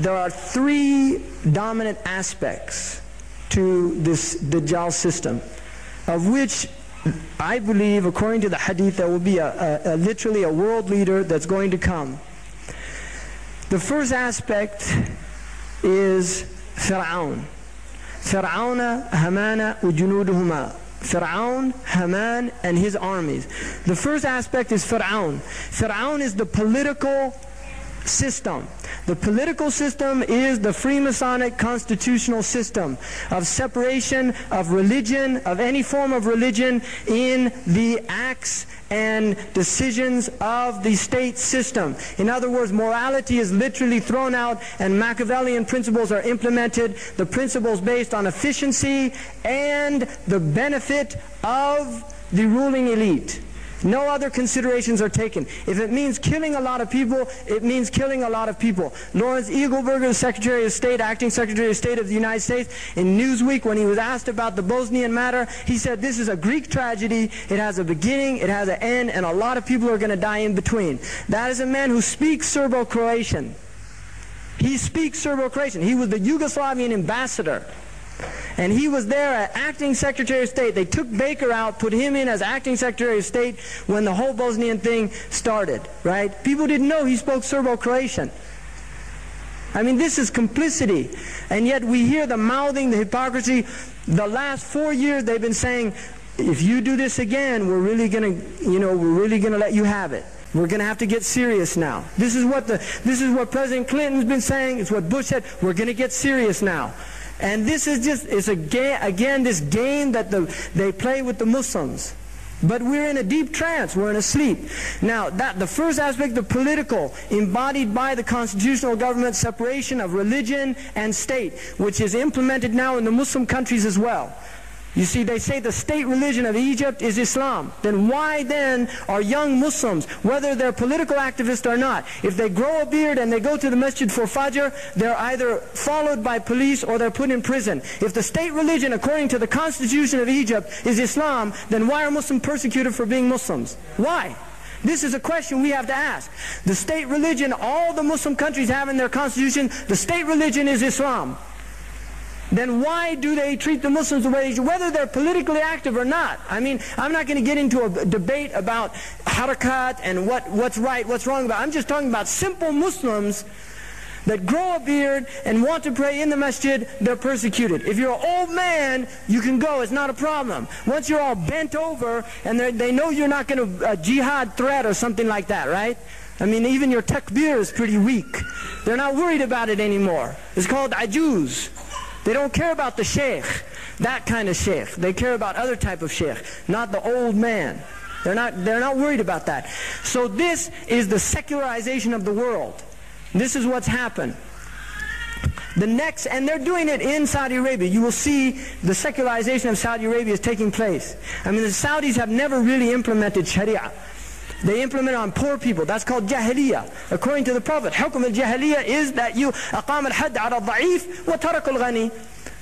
there are three dominant aspects to this Dajjal system, of which I believe, according to the hadith, there will be literally a world leader that's going to come. The first aspect is Fir'aun. Fir'auna, Hamana, ujunuduhuma. Fir'aun, Haman, and his armies. The first aspect is Fir'aun. Fir'aun is the political system. The political system is the Freemasonic constitutional system of separation of religion, of any form of religion, in the acts and decisions of the state system. In other words, morality is literally thrown out and Machiavellian principles are implemented, the principles based on efficiency and the benefit of the ruling elite. No other considerations are taken. If it means killing a lot of people, it means killing a lot of people. Lawrence Eagleberger, the Secretary of State, Acting Secretary of State of the United States, in Newsweek, when he was asked about the Bosnian matter, he said, this is a Greek tragedy. It has a beginning, it has an end, and a lot of people are going to die in between. That is a man who speaks Serbo-Croatian. He speaks Serbo-Croatian. He was the Yugoslavian ambassador. And he was there as Acting Secretary of State. They took Baker out, put him in as Acting Secretary of State when the whole Bosnian thing started, right? People didn't know he spoke Serbo-Croatian. I mean, this is complicity. And yet we hear the mouthing, the hypocrisy. The last 4 years they've been saying, if you do this again, we're really going to let you have it. We're going to have to get serious now. This is what President Clinton's been saying. It's what Bush said. We're going to get serious now. And this is just, it's again this game that they play with the Muslims. But we're in a deep trance, we're in a sleep. Now, the first aspect, the political, embodied by the constitutional government, separation of religion and state, which is implemented now in the Muslim countries as well. You see, they say the state religion of Egypt is Islam. Then why then are young Muslims, whether they're political activists or not, if they grow a beard and they go to the masjid for Fajr, they're either followed by police or they're put in prison. If the state religion, according to the constitution of Egypt, is Islam, then why are Muslims persecuted for being Muslims? Why? This is a question we have to ask. The state religion, all the Muslim countries have in their constitution, the state religion is Islam. Then why do they treat the Muslims the way they do, whether they're politically active or not? I mean, I'm not going to get into a debate about harakat and what's right, what's wrong about it. I'm just talking about simple Muslims that grow a beard and want to pray in the masjid, they're persecuted. If you're an old man, you can go, it's not a problem. Once you're all bent over and they know you're not going to jihad threat or something like that, right? I mean, even your takbir is pretty weak. They're not worried about it anymore. It's called ajuz. They don't care about the sheikh, that kind of sheikh. They care about other type of sheikh, not the old man. They're not worried about that. So this is the secularization of the world. This is what's happened. And they're doing it in Saudi Arabia. You will see the secularization of Saudi Arabia is taking place. I mean, the Saudis have never really implemented Sharia. They implement it on poor people. That's called jahiliyyah. According to the Prophet, hukm al-jahiliyyah is that you aqam al-hadd ala al-da'if wa tarak al-ghani.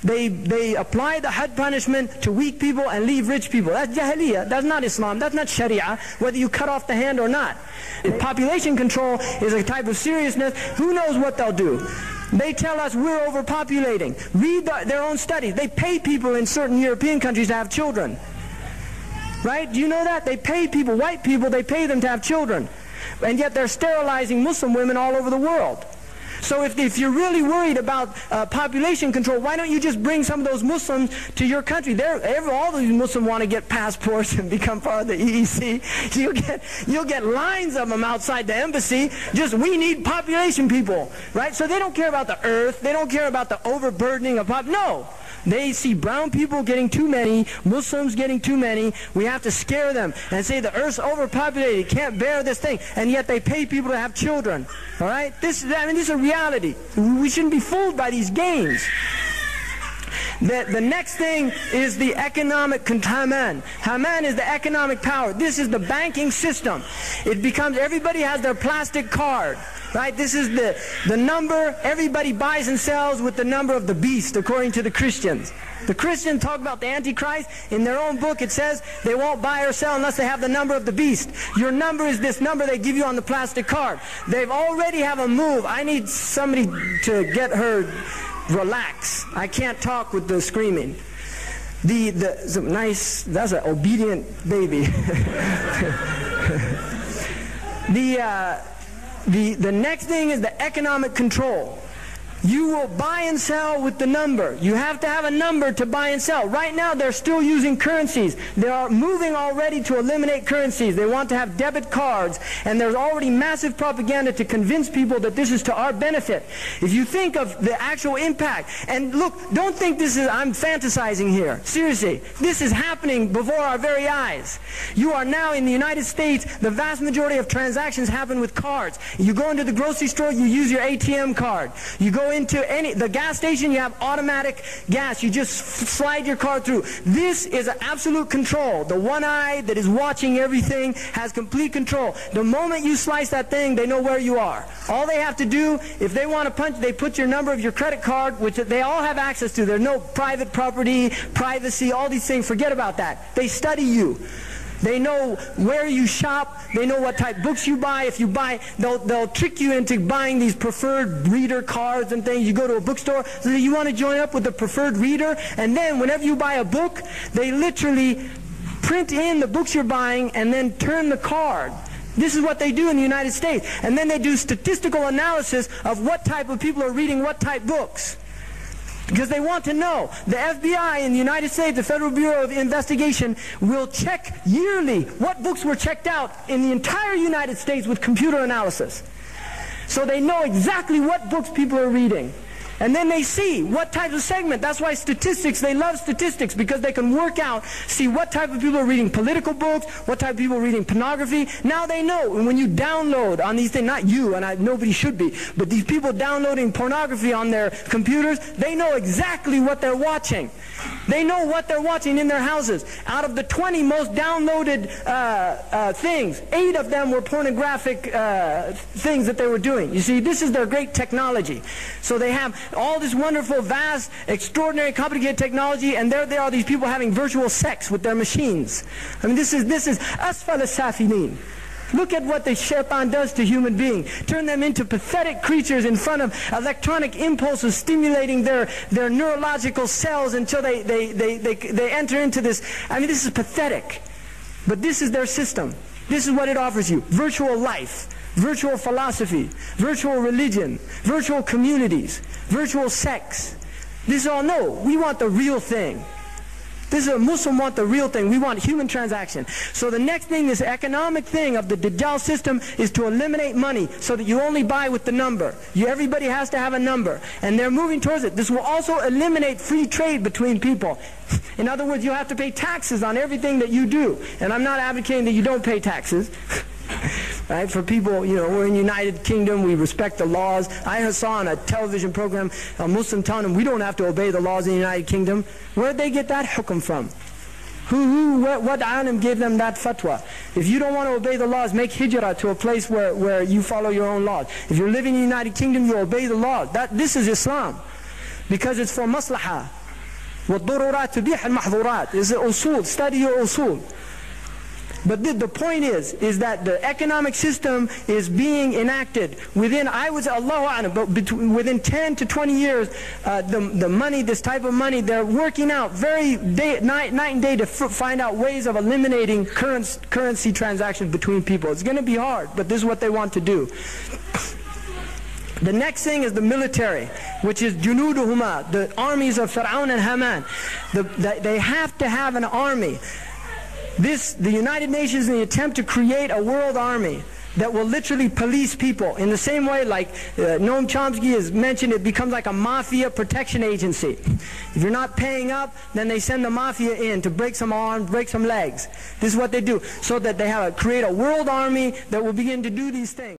They apply the had punishment to weak people and leave rich people. That's jahiliyyah. That's not Islam. That's not Sharia, whether you cut off the hand or not. Population control is a type of seriousness. Who knows what they'll do? They tell us we're overpopulating. Read their own studies. They pay people in certain European countries to have children. Right? Do you know that? They pay people, white people, they pay them to have children. And yet they're sterilizing Muslim women all over the world. So if you're really worried about population control, why don't you just bring some of those Muslims to your country? All these Muslims want to get passports and become part of the EEC. You'll get lines of them outside the embassy. Just, we need population people, right? So they don't care about the earth. They don't care about the overburdening of No. They see brown people getting too many, Muslims getting too many. We have to scare them and say the earth's overpopulated, can't bear this thing. And yet they pay people to have children. All right? This is a reality. We shouldn't be fooled by these games. The next thing is the economic Haman. Haman is the economic power. This is the banking system. It becomes, everybody has their plastic card. Right? This is the number everybody buys and sells with the number of the beast, according to the Christians. The Christians talk about the Antichrist. In their own book it says they won't buy or sell unless they have the number of the beast. Your number is this number they give you on the plastic card. They've already have a move. I need somebody to get her relax. I can't talk with the screaming. Nice, that's an obedient baby. The next thing is the economic control. You will buy and sell with the number. You have to have a number to buy and sell. Right now they're still using currencies. They are moving already to eliminate currencies. They want to have debit cards, and there's already massive propaganda to convince people that this is to our benefit. If you think of the actual impact, and look, don't think this is, I'm fantasizing here. Seriously, this is happening before our very eyes. You are now in the United States, the vast majority of transactions happen with cards. You go into the grocery store, you use your ATM card. You go into the gas station, you have automatic gas. You just slide your card through. This is absolute control. The one eye that is watching everything has complete control. The moment you slice that thing, they know where you are. All they have to do, if they want to punch, they put your number of your credit card, which they all have access to. There's no private property, privacy, all these things. Forget about that. They study you. They know where you shop. They know what type of books you buy. If you buy, they'll trick you into buying these preferred reader cards and things. You go to a bookstore, so you want to join up with the preferred reader, and then whenever you buy a book, they literally print in the books you're buying and then turn the card. This is what they do in the United States. And then they do statistical analysis of what type of people are reading what type books. Because they want to know. The FBI in the United States, the Federal Bureau of Investigation, will check yearly what books were checked out in the entire United States with computer analysis. So they know exactly what books people are reading. And then they see what type of segment. That's why statistics, they love statistics, because they can work out, see what type of people are reading political books, what type of people are reading pornography. Now they know. And when you download on these things, not you, and nobody should be, but these people downloading pornography on their computers, they know exactly what they're watching. They know what they're watching in their houses. Out of the 20 most downloaded things, 8 of them were pornographic things that they were doing. You see, this is their great technology. So they have all this wonderful, vast, extraordinary, complicated technology, and there are these people having virtual sex with their machines. I mean, this is asfal as-safilin. Look at what the shaitan does to human beings. Turn them into pathetic creatures in front of electronic impulses stimulating their neurological cells until they enter into this. I mean, this is pathetic. But this is their system. This is what it offers you. Virtual life, virtual philosophy, virtual religion, virtual communities, virtual sex. This is all, no, we want the real thing. This is a Muslim want the real thing. We want human transaction. So the next thing, this economic thing of the Dajjal system, is to eliminate money so that you only buy with the number. Everybody has to have a number. And they're moving towards it. This will also eliminate free trade between people. In other words, you have to pay taxes on everything that you do. And I'm not advocating that you don't pay taxes. Right? For people, we're in the United Kingdom, we respect the laws. I saw on a television program a Muslim telling them we don't have to obey the laws in the United Kingdom. Where did they get that hukum from? What alim gave them that fatwa? If you don't want to obey the laws, make hijrah to a place where you follow your own laws. If you're living in the United Kingdom, you obey the laws. This is Islam. Because it's for maslahah. وَالضُّرُورَاتُ تُبِيحَ الْمَحْظُورَاتِ It's usul. Study your usul. But the point is that the economic system is being enacted within, I would say, Allahu A'lam, but within 10 to 20 years, the money, this type of money, they're working out night and day to find out ways of eliminating currency transactions between people. It's going to be hard, but this is what they want to do. The next thing is the military, which is junuduhuma, the armies of Fir'aun and Haman. They have to have an army. The United Nations, in the attempt to create a world army that will literally police people in the same way, like Noam Chomsky has mentioned, it becomes like a mafia protection agency. If you're not paying up, then they send the mafia in to break some arms, break some legs. This is what they do, so that they create a world army that will begin to do these things.